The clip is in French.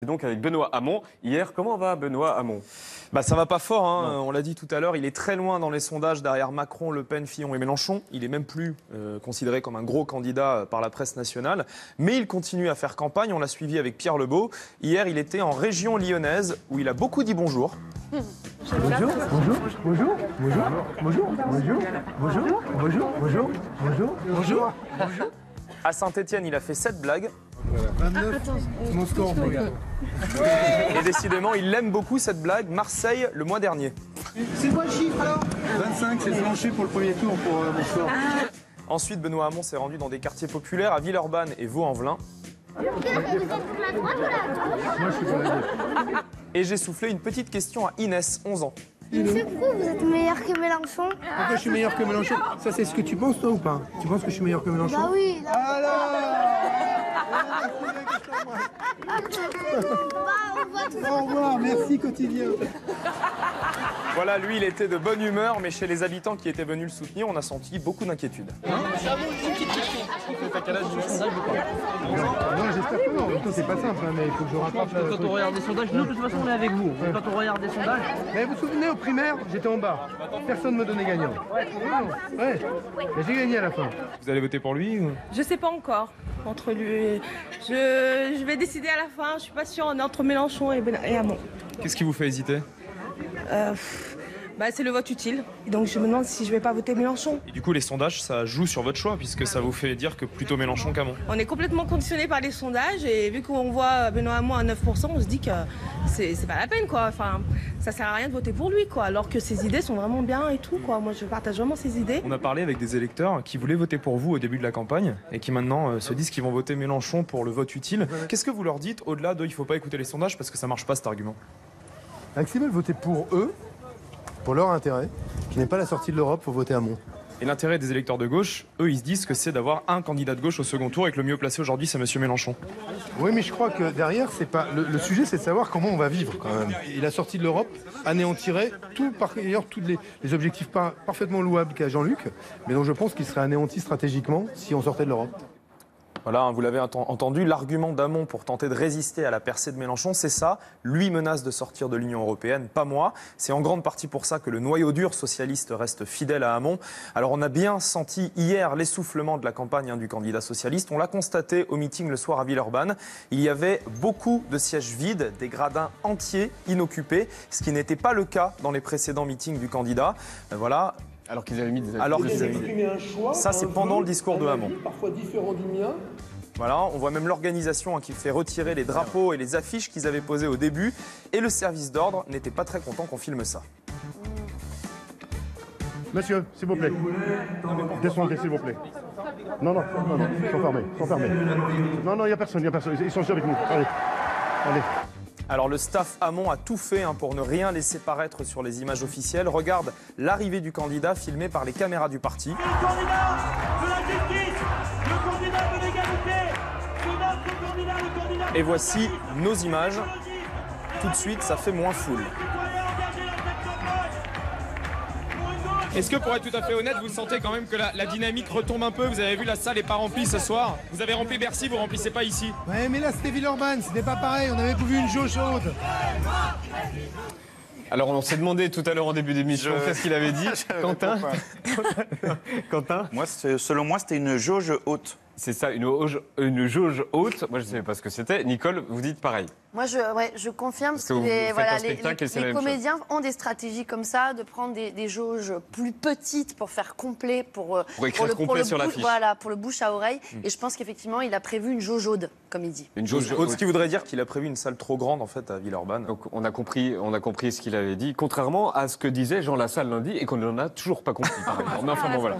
Et donc avec Benoît Hamon. Hier, comment va Benoît Hamon? Ça va pas fort, hein. On l'a dit tout à l'heure, il est très loin dans les sondages derrière Macron, Le Pen, Fillon et Mélenchon. Il est même plus considéré comme un gros candidat par la presse nationale. Mais il continue à faire campagne, on l'a suivi avec Pierre Lebeau. Hier, il était en région lyonnaise où il a beaucoup dit bonjour. Bonjour, bonjour, bonjour, bonjour, bonjour, bonjour, bonjour, bonjour, bonjour, bonjour, bonjour, bonjour. À Saint-Étienne, il a fait 7 blagues. 29, c'est mon score, regarde. Et décidément, il l'aime beaucoup cette blague. Marseille, le mois dernier. C'est quoi le chiffre alors 25, c'est le plancher pour le premier tour pour mon score. Ensuite, Benoît Hamon s'est rendu dans des quartiers populaires à Villeurbanne et Vaux-en-Velin. Moi, je suis pour la gauche. Et j'ai soufflé une petite question à Inès, 11 ans. Monsieur, pourquoi vous êtes meilleur que Mélenchon? Pourquoi je suis meilleur que Mélenchon? Ça, c'est ce que tu penses, toi, ou pas? Tu penses que je suis meilleur que Mélenchon? Bah oui, là. Au revoir, merci quotidien. Voilà, lui, il était de bonne humeur, mais chez les habitants qui étaient venus le soutenir, on a senti beaucoup d'inquiétude. Non, j'espère que non. En même temps, c'est pas simple, hein, mais il faut que je rattrape. Quand on regarde des sondages, nous de toute façon on est avec vous. Quand on regarde des sondages. Mais vous vous souvenez, au primaire, j'étais en bas. Personne ne me donnait gagnant. Ouais. Mais j'ai gagné à la fin. Vous allez voter pour lui ou... Je sais pas encore. Entre lui, je vais décider à la fin. Je suis pas sûre. On est entre Mélenchon et Hamon. Qu'est-ce qui vous fait hésiter? C'est le vote utile. Et donc je me demande si je vais pas voter Mélenchon. Et du coup, les sondages, ça joue sur votre choix, puisque ça vous fait dire que plutôt Mélenchon qu'Hamon. On est complètement conditionné par les sondages et vu qu'on voit Benoît Hamon à 9%, on se dit que c'est pas la peine, quoi. Enfin, ça sert à rien de voter pour lui, quoi. Alors que ses idées sont vraiment bien et tout, quoi. Moi, je partage vraiment ses idées. On a parlé avec des électeurs qui voulaient voter pour vous au début de la campagne et qui maintenant se disent qu'ils vont voter Mélenchon pour le vote utile. Qu'est-ce que vous leur dites au-delà de il faut pas écouter les sondages parce que ça marche pas cet argument? S'ils veulent voter pour eux, pour leur intérêt, qui n'est pas la sortie de l'Europe, il faut voter Hamon. Et l'intérêt des électeurs de gauche, eux, ils se disent que c'est d'avoir un candidat de gauche au second tour et que le mieux placé aujourd'hui, c'est Monsieur Mélenchon. Oui, mais je crois que derrière, c'est pas le sujet, c'est de savoir comment on va vivre quand même. Et la sortie de l'Europe anéantirait par ailleurs tous les objectifs parfaitement louables qu'a Jean-Luc, mais dont je pense qu'il serait anéanti stratégiquement si on sortait de l'Europe. Voilà, vous l'avez entendu, l'argument d'Hamon pour tenter de résister à la percée de Mélenchon, c'est ça. Lui menace de sortir de l'Union européenne, pas moi. C'est en grande partie pour ça que le noyau dur socialiste reste fidèle à Hamon. Alors on a bien senti hier l'essoufflement de la campagne du candidat socialiste. On l'a constaté au meeting le soir à Villeurbanne. Il y avait beaucoup de sièges vides, des gradins entiers inoccupés, ce qui n'était pas le cas dans les précédents meetings du candidat. Voilà. Alors qu'ils avaient mis des... Ça, c'est pendant le discours de Hamon. Parfois différent du mien. Voilà, on voit même l'organisation qui fait retirer les drapeaux et les affiches qu'ils avaient posées au début. Et le service d'ordre n'était pas très content qu'on filme ça. Monsieur, s'il vous plaît. Descendez, s'il vous plaît. Non, ils sont fermés. Non, il n'y a personne, Ils sont avec nous. Allez. Alors le staff Hamon a tout fait pour ne rien laisser paraître sur les images officielles. Regarde l'arrivée du candidat filmée par les caméras du parti. Le candidat de la justice, le candidat de l'égalité, c'est notre candidat, le candidat... Et voici nos images. Tout de suite, ça fait moins foule. Est-ce que pour être tout à fait honnête, vous sentez quand même que la dynamique retombe un peu? Vous avez vu, la salle n'est pas remplie ce soir. Vous avez rempli Bercy, vous ne remplissez pas ici. Ouais, mais là, c'était Villeurbanne, c'était pas pareil. On avait vu une jauge haute. Alors on s'est demandé tout à l'heure en début d'émission qu'est-ce qu'il avait dit. Quentin. Selon moi, c'était une jauge haute. C'est ça, une jauge haute. Moi, je ne savais pas ce que c'était. Nicole, vous dites pareil. Moi, je confirme parce que vous faites un spectacle et c'est la les même comédiens ont des stratégies comme ça, de prendre des jauges plus petites pour faire complet, pour écrire complet sur l'affiche. Voilà, pour le bouche à oreille. Et je pense qu'effectivement, il a prévu une jauge haute, comme il dit. Une jauge haute, ce qui voudrait dire qu'il a prévu une salle trop grande en fait à Villeurbanne. Donc on a compris ce qu'il avait dit, contrairement à ce que disait Jean Lassalle lundi et qu'on n'en a toujours pas compris. Mais enfin bon, voilà.